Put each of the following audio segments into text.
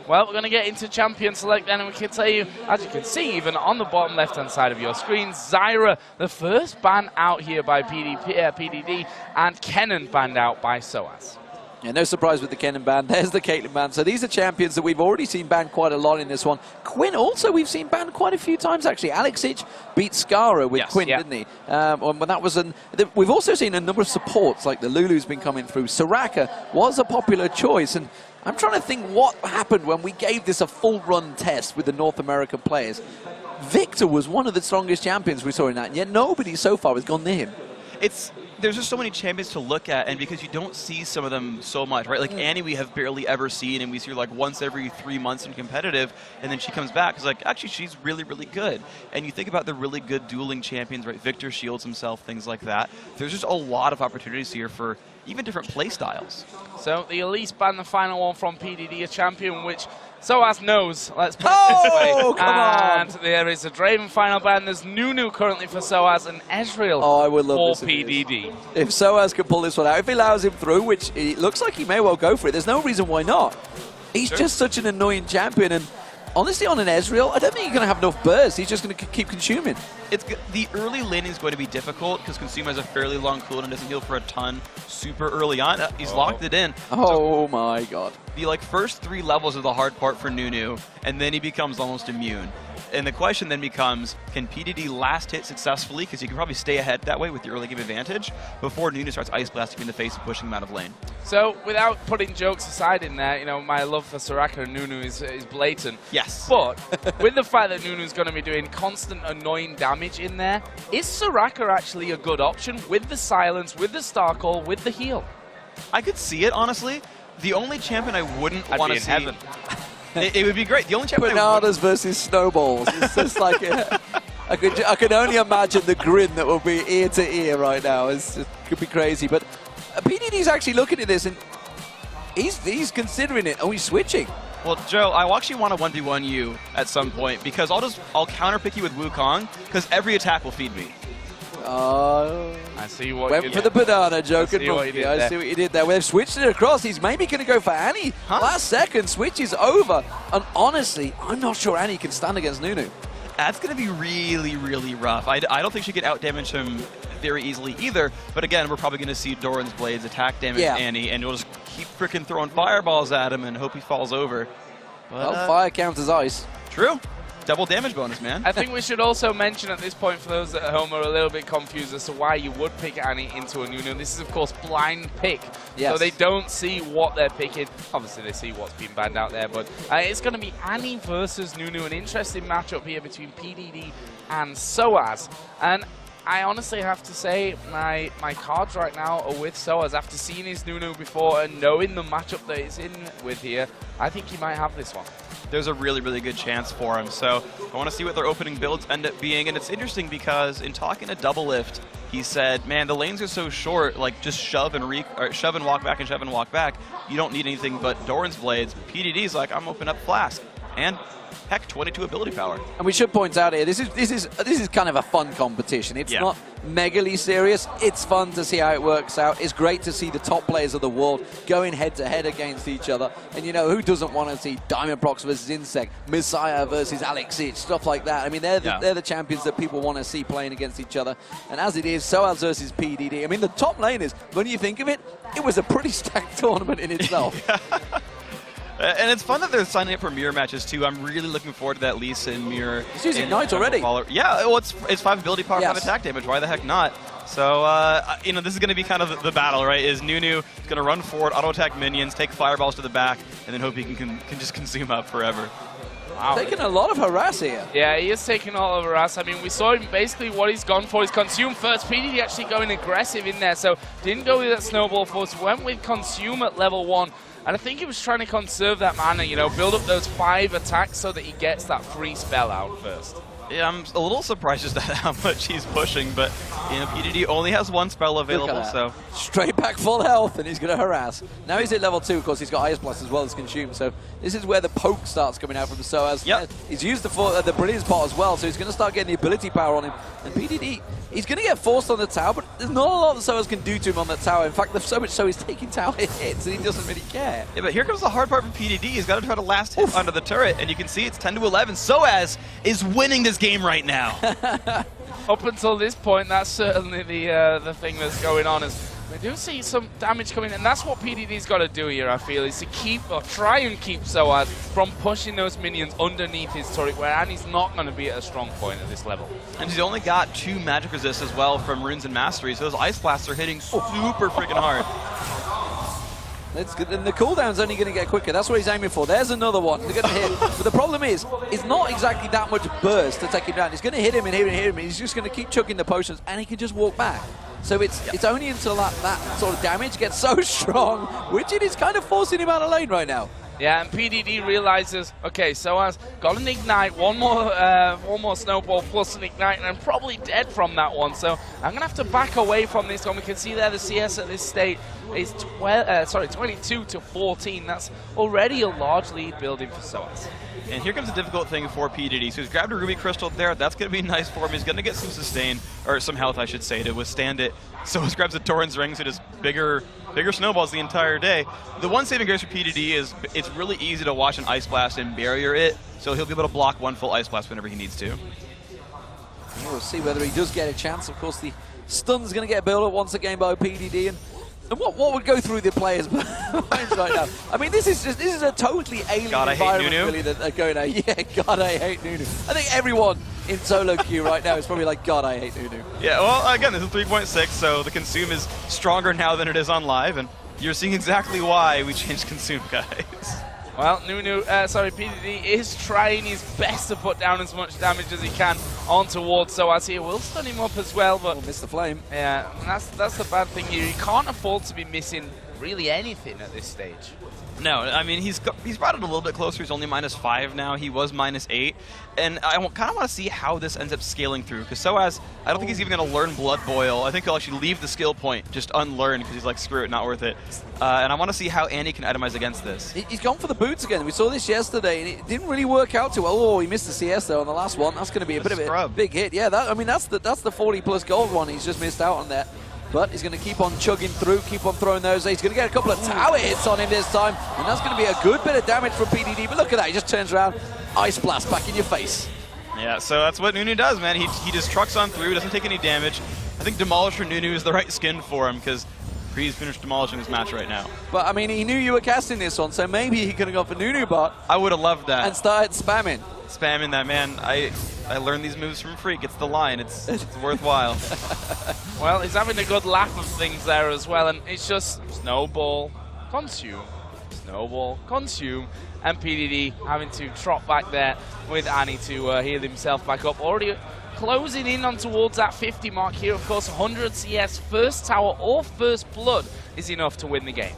Well, we're going to get into Champion Select then, and we can tell you, as you can see, even on the bottom left-hand side of your screen, Zyra, the first ban out here by PDD, and Kennen banned out by Soaz. Yeah, no surprise with the Kennen ban. There's the Caitlyn ban. So these are champions that we've already seen banned quite a lot in this one. Quinn also we've seen banned quite a few times, actually. Alexic beat Skara with Quinn, didn't he? When that was we've also seen a number of supports, like the Lulu's been coming through. Soraka was a popular choice, and I'm trying to think what happened when we gave this a full-run test with the North American players. Victor was one of the strongest champions we saw in that, and yet nobody so far has gone near him. There's just so many champions to look at, and because you don't see some of them so much, right? Like Annie we have barely ever seen, and we see her like once every 3 months in competitive, and then she comes back. It's like, actually, she's really, really good. And you think about the really good dueling champions, right? Victor shields himself, things like that. There's just a lot of opportunities here for even different play styles. So the Elise banned the final one from PDD, a champion which Soaz knows, let's put it this way. Come on. And there is a Draven final ban. There's Nunu currently for Soaz and Ezreal I would love for this PDD. If Soaz can pull this one out, if he allows him through, which it looks like he may well go for it, there's no reason why not. He's just such an annoying champion, and honestly, on an Ezreal, I don't think you're going to have enough burst. He's just going to keep consuming. The early laning is going to be difficult because Consume has a fairly long cooldown and doesn't heal for a ton super early on. He's locked it in. Oh my god. The first 3 levels are the hard part for Nunu, and then he becomes almost immune. And the question then becomes, can PDD last hit successfully, because you can probably stay ahead that way with the early game advantage, before Nunu starts ice blasting in the face and pushing him out of lane? So, without putting jokes aside in there, you know, my love for Soraka and Nunu is blatant. Yes. But, with the fact that Nunu's going to be doing constant annoying damage in there, is Soraka actually a good option with the silence, with the star call, with the heal? I could see it, honestly. The only champion I wouldn't want to see... heaven. It would be great. The only champion Bananas versus snowballs. It's just like I can only imagine the grin that will be ear to ear right now. It could be crazy. But PDD's actually looking at this, and he's considering it. Oh, he's switching. Well, Joe, I actually want to 1v1 you at some point, because I'll counterpick you with Wukong, because every attack will feed me. I see what went you for did. the banana joke. I see what you did there. They've switched it across. He's maybe going to go for Annie. Last second, switch is over. And honestly, I'm not sure Annie can stand against Nunu. That's going to be really, really rough. I don't think she could out-damage him very easily either. But again, we're probably going to see Doran's Blades attack damage Annie, and we'll just keep freaking throwing fireballs at him and hope he falls over. But, well, fire counters ice. True. Double damage bonus, man. I think we should also mention at this point, for those at home are a little bit confused as to why you would pick Annie into a Nunu. This is, of course, blind pick. Yes. So they don't see what they're picking. Obviously, they see what's been banned out there, but it's going to be Annie versus Nunu, an interesting matchup here between PDD and Soaz. And I honestly have to say, my cards right now are with Soaz. After seeing his Nunu before and knowing the matchup that he's in with here, I think he might have this one. There's a really, really good chance for him. So I want to see what their opening builds end up being. And it's interesting because in talking to Double Lift, he said, man, the lanes are so short, like just shove and walk back and shove and walk back. You don't need anything but Doran's Blades. PDD's like, I'm open up Flask. And heck, 22 ability power. And we should point out here, this is kind of a fun competition. It's not megally serious. It's fun to see how it works out. It's great to see the top players of the world going head-to-head against each other. And, you know, who doesn't want to see Diamond Prox versus Insect, Messiah versus Alexic, stuff like that. I mean, they're the champions that people want to see playing against each other. And as it is, Soaz versus PDD. I mean, the top laners, when you think of it, it was a pretty stacked tournament in itself. And it's fun that they're signing up for mirror matches too. I'm really looking forward to that Lee Sin mirror. He's using Knight already. Yeah, well, it's 5 ability power, 5 attack damage. Why the heck not? So, you know, this is going to be kind of the battle, right? Is Nunu going to run forward, auto-attack minions, take fireballs to the back, and then hope he can just consume up forever. Wow. Taking a lot of harass here. Yeah, he is taking a lot of harass. I mean, we saw him basically what he's gone for is consume first. PDD actually going aggressive in there, so didn't go with that snowball first, went with consume at level 1. And I think he was trying to conserve that mana, you know, build up those 5 attacks so that he gets that free spell out first. Yeah, I'm a little surprised just at how much he's pushing, but you know, PDD only has one spell available, so straight back full health, and he's going to harass. Now he's at level 2, of course. He's got Ice Blast as well as Consume, so this is where the poke starts coming out from the Soaz. Yep. He's used the Brilliance Pot as well, so he's going to start getting the ability power on him. And PDD, he's going to get forced on the tower, but there's not a lot that Soaz can do to him on the tower. In fact, there's so much so he's taking tower hits, and he doesn't really care. Yeah, but here comes the hard part for PDD. He's got to try to last hit onto the turret, and you can see it's 10-11. Soaz is winning this game right now. Up until this point, that's certainly the thing that's going on. Is we do see some damage coming, and that's what PDD's got to do here, I feel, is to keep, or try and keep Soaz from pushing those minions underneath his turret, where Annie's not going to be at a strong point at this level. And he's only got 2 magic resists as well from Runes and Mastery, so those Ice Blasts are hitting super freaking hard. That's good. And the cooldown's only going to get quicker. That's what he's aiming for. There's another one. They're going to hit. But the problem is, it's not exactly that much burst to take him down. He's going to hit him and hit him and hit him. He's just going to keep chucking the potions, and he can just walk back. So it's only until that sort of damage gets so strong, which it is kind of forcing him out of lane right now. Yeah, and PDD realizes, okay, Soaz got an ignite, one more snowball plus an ignite, and I'm probably dead from that one. So I'm gonna have to back away from this one. We can see there the CS at this state is 22 to 14. That's already a large lead building for Soaz. And here comes a difficult thing for PDD. So he's grabbed a Ruby Crystal there. That's going to be nice for him. He's going to get some sustain, or some health, I should say, to withstand it. So he grabs a Torrent's Ring, so just bigger snowballs the entire day. The one saving grace for PDD is it's really easy to watch an Ice Blast and barrier it, so he'll be able to block one full Ice Blast whenever he needs to. We'll see whether he does get a chance. Of course, the stun's going to get built up once again by PDD, and what would go through the players' minds right now? I mean, this is a totally alien environment, really, that they're going at. Yeah, God, I hate Nunu. I think everyone in solo queue right now is probably like, God, I hate Nunu. Yeah, well, again, this is 3.6, so the consume is stronger now than it is on live, and you're seeing exactly why we changed consume, guys. Well, PDD is trying his best to put down as much damage as he can on towards Soaz here. Will stun him up as well, but miss the flame. Yeah, that's the bad thing here. He can't afford to be missing really anything at this stage. No, I mean, he's brought it a little bit closer. He's only -5 now. He was -8. And I kind of want to see how this ends up scaling through. Because Soaz, I don't think he's even going to learn Blood Boil. I think he'll actually leave the skill point just unlearned because he's like, screw it, not worth it. And I want to see how Annie can itemize against this. He's gone for the boots again. We saw this yesterday, and it didn't really work out too well. Oh, he missed the CS, though, on the last one. That's going to be a bit of a big hit. Yeah, that's the 40+ gold one. He's just missed out on that. But he's going to keep on chugging through, keep on throwing those. He's going to get a couple of tower hits on him this time, and that's going to be a good bit of damage from PDD. But look at that, he just turns around, Ice Blast back in your face. Yeah, so that's what Nunu does, man. He just trucks on through, doesn't take any damage. I think Demolisher Nunu is the right skin for him, because he's finished demolishing this match right now. But, I mean, he knew you were casting this one, so maybe he could have gone for Nunu bot. I would have loved that. And started spamming. Spamming that, man. I learned these moves from Freak. It's the line. It's worthwhile. Well, he's having a good laugh of things there as well, and it's just snowball, consume, snowball, consume, and PDD having to trot back there with Annie to heal himself back up. Already closing in on towards that 50 mark here. Of course, 100 CS, first tower or first blood is enough to win the game.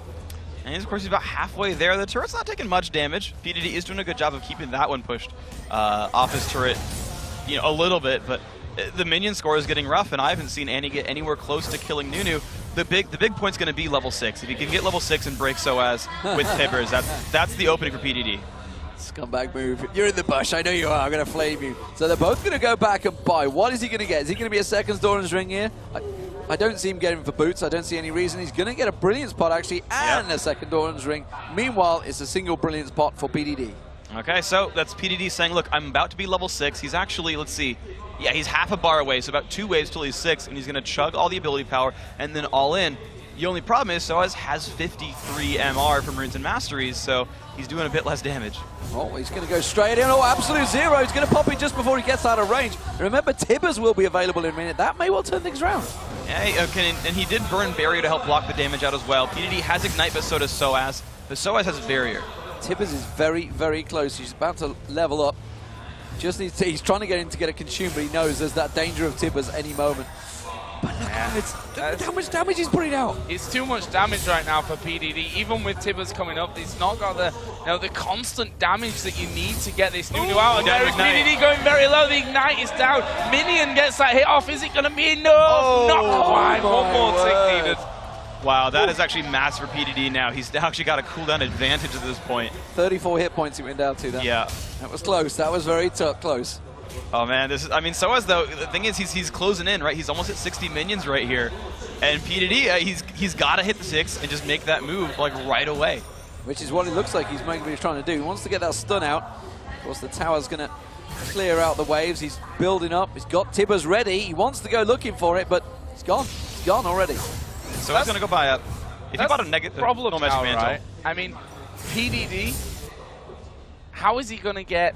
And of course, he's about halfway there. The turret's not taking much damage. PDD is doing a good job of keeping that one pushed off his turret, you know, a little bit, but the minion score is getting rough, and I haven't seen Annie get anywhere close to killing Nunu. The big point's going to be level 6. If you can get level 6 and break Soaz with Tibbers, that's the opening for PDD. Scumbag move. You're in the bush. I know you are. I'm going to flame you. So they're both going to go back and buy. What is he going to get? Is he going to be a second Doran's Ring here? I don't see him getting for boots. I don't see any reason. He's going to get a Brilliance Pot, actually, and a second Doran's Ring. Meanwhile, it's a single Brilliance Pot for PDD. Okay, so that's PDD saying, look, I'm about to be level 6. He's actually, let's see, yeah, he's half a bar away, so about 2 waves till he's 6, and he's going to chug all the ability power and then all in. The only problem is Soaz has 53 MR from Runes and Masteries, so he's doing a bit less damage. Oh, he's going to go straight in. Oh, absolute zero. He's going to pop it just before he gets out of range. Remember, Tibbers will be available in a minute. That may well turn things around. Yeah, okay, and he did burn Barrier to help block the damage out as well. PDD has Ignite, but so does Soaz. But Soaz has Barrier. Tibbers is very, very close. He's about to level up. Just needs to, he's trying to get him to get a consume, but he knows there's that danger of Tibbers any moment. But look at him, How much damage he's putting out? It's too much damage right now for PDD. Even with Tibbers coming up, he's not got the the constant damage that you need to get this Nunu out. And there is PDD going very low. The Ignite is down. Minion gets that hit off. Is it going to be enough? Not quite. One more tick needed. Wow, that is actually massive for PDD now. He's actually got a cooldown advantage at this point. 34 hit points he went down to. Yeah. That was close. That was very close. Oh man, this is, I mean, Soaz though, the thing is he's closing in, right? He's almost at 60 minions right here. And PDD, he's got to hit the 6 and just make that move like right away. Which is what it looks like he's trying to do. He wants to get that stun out. Of course, the tower's going to clear out the waves. He's building up. He's got Tibbers ready. He wants to go looking for it, but it's gone. It's gone already. So he's going to go buy up. If you bought a negative problem no now, mantle, right? I mean, PDD, how is he going to get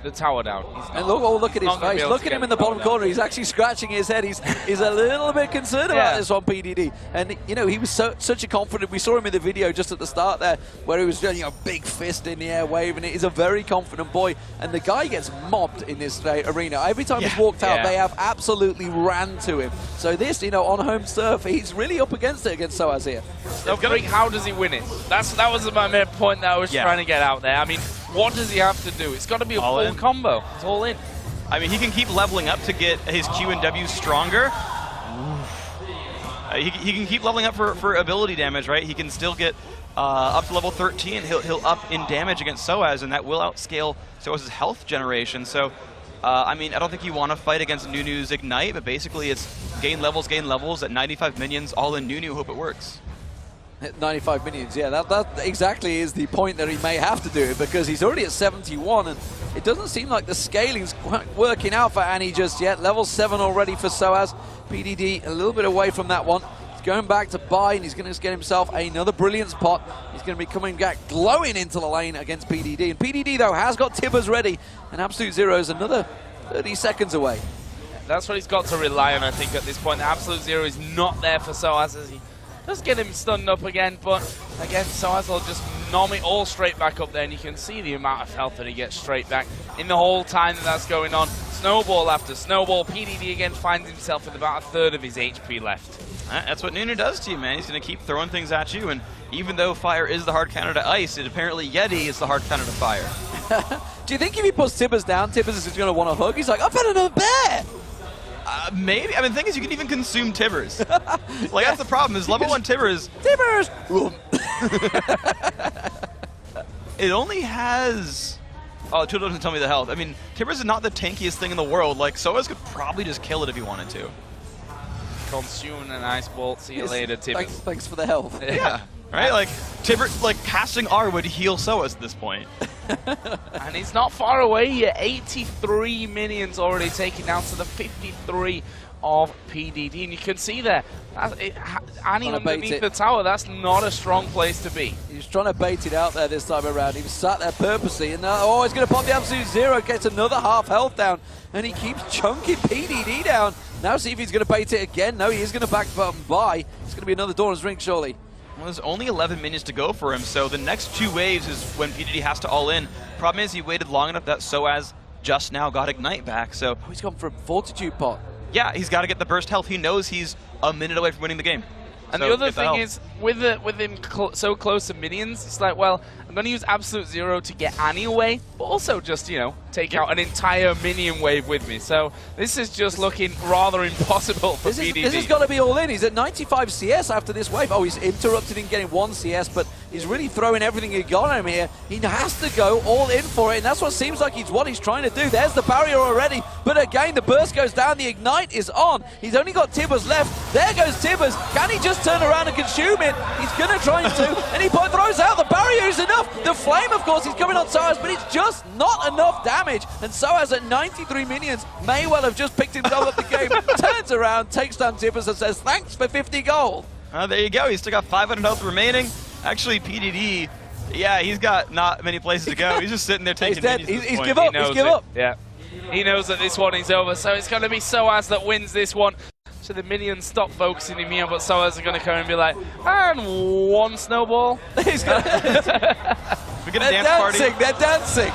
the tower down? And look at his face. Look at him in the bottom corner. He's actually scratching his head. He's a little bit concerned about this on PDD. And, you know, he was such a confident. We saw him in the video just at the start there where he was doing a big fist in the air waving it. He's a very confident boy. And the guy gets mobbed in this arena. Every time he's walked out, they have absolutely ran to him. So this, you know, on home turf, he's really up against it against Soaz here. So, how does he win it? That was my main point that I was trying to get out there. I mean, what does he have to do? It's got to be a full combo. It's all in. I mean, he can keep leveling up to get his Q and W stronger. He can keep leveling up for ability damage, right? He can still get up to level 13. He'll up in damage against Soaz, and that will outscale Soaz's health generation. So, I mean, I don't think you want to fight against Nunu's Ignite, but basically it's gain levels at 95 minions, all in Nunu. Hope it works. 95 minions, yeah, that exactly is the point that he may have to do it, because he's already at 71 and it doesn't seem like the scaling's quite working out for Annie just yet. Level 7 already for Soaz. PDD a little bit away from that one. He's going back to buy and he's going to get himself another brilliant spot. He's going to be coming back glowing into the lane against PDD. And PDD though has got Tibbers ready and Absolute Zero is another 30 seconds away. That's what he's got to rely on, I think, at this point. The Absolute Zero is not there for Soaz as he does get him stunned up again, but again, Soaz will just nom it all straight back up there, and you can see the amount of health that he gets straight back in the whole time that's going on. Snowball after snowball. PDD again finds himself with about a third of his HP left. That's what Nunu does to you, man. He's going to keep throwing things at you, and even though fire is the hard counter to ice, apparently Yeti is the hard counter to fire. Do you think if he puts Tibbers down, Tibbers is going to want to hug? He's like, I've had another bear! Maybe. I mean, the thing is, you can even consume Tibbers. Like, that's the problem, is level 1 Tibbers... Tibbers! It only has... Oh, Tudo doesn't tell me the health. I mean, Tibbers is not the tankiest thing in the world. Like, Soaz could probably just kill it if he wanted to. Consume an ice bolt. See you later, Tibbers. Thanks for the health. Yeah. Right? Like, Tibbers, like, casting R would heal Soaz at this point. And he's not far away here. 83 minions already taken down to the 53 of PDD. And you can see there, Annie underneath the tower, that's not a strong place to be. He was trying to bait it out there this time around. He was sat there purposely. And now, he's going to pop the Absolute Zero, gets another half health down. And he keeps chunking PDD down. Now see if he's going to bait it again. No, he is going to back button buy. It's going to be another Doran's Ring, surely. Well, there's only 11 minions to go for him, so the next 2 waves is when PDD has to all in. Problem is, he waited long enough that Soaz just now got Ignite back, so... Oh, he's gone for a Fortitude pot. Yeah, he's got to get the burst health. He knows he's a minute away from winning the game. And the other thing is, with him so close to minions, it's like, well, I'm going to use Absolute Zero to get Annie away, but also just, you know, take out an entire minion wave with me. So this is just looking rather impossible for PDD. This has got to be all in. He's at 95 CS after this wave. Oh, he's interrupted in getting 1 CS, but he's really throwing everything he got on him here. He has to go all in for it, and that's what seems like what he's trying to do. There's the barrier already, but again, the burst goes down, the Ignite is on. He's only got Tibbers left. There goes Tibbers. Can he just turn around and consume it? He's going to try to, and he throws out. The barrier is enough. The flame, of course, he's coming on Soaz, but it's just not enough damage. And Soaz at 93 minions may well have just picked himself up the game. Turns around, takes down Tibbers and says, thanks for 50 gold. There you go. He's still got 500 health remaining. Actually, PDD, yeah, he's got not many places to go. He's just sitting there taking minions. He's give up. He's give up. Yeah. He knows that this one is over, so it's going to be Soaz that wins this one. So the minions stop focusing him here, but Soaz are going to come and be like, and 1 snowball. He's going We're going to dance party. They're dancing.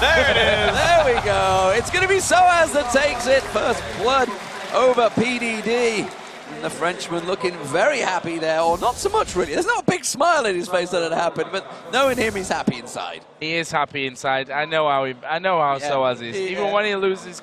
There it is. There we go. It's going to be Soaz that takes it. First blood over PDD. And the Frenchman looking very happy there, or not so much really. There's not a big smile in his face that it happened, but knowing him, he's happy inside. He is happy inside. I know how Soaz is. Even when he loses,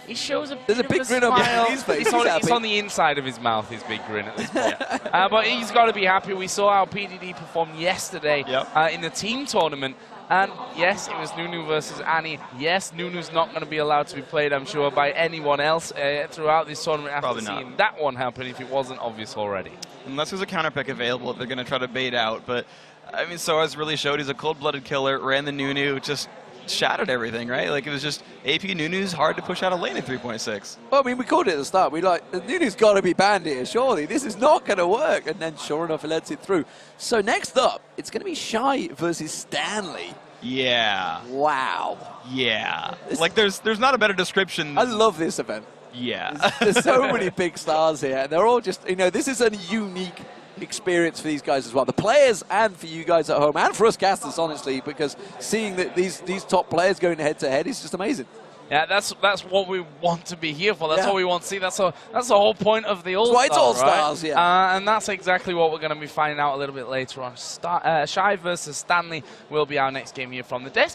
he shows There's a big grin on his face. It's on the inside of his mouth, his big grin at this point. But he's got to be happy. We saw how PDD performed yesterday in the team tournament. And yes, it was Nunu versus Annie. Yes, Nunu's not going to be allowed to be played, I'm sure, by anyone else throughout this tournament after seeing that one happen, if it wasn't obvious already. Unless there's a counter pick available, they're going to try to bait out. But, I mean, Soaz really showed he's a cold-blooded killer, ran the Nunu, just shattered everything, right? Like, it was just AP Nunu's hard to push out a lane at 3.6. Well, I mean, we called it at the start. We like, Nunu's got to be banned here, surely. This is not going to work. And then, sure enough, it lets it through. So next up, it's going to be Shy versus Stanley. Yeah. Wow. Yeah. Like, there's not a better description. I love this event. Yeah. There's so many big stars here. And they're all just, this is a unique experience for these guys as well. The players and for you guys at home, and for us casters, honestly, because seeing that these top players going head-to-head is just amazing. Yeah, that's what we want to be here for. That's what we want to see. That's the whole point of the All-Star, That's why it's All-Stars, right? yeah. And that's exactly what we're going to be finding out a little bit later on. Shy versus Stanley will be our next game here from the desk.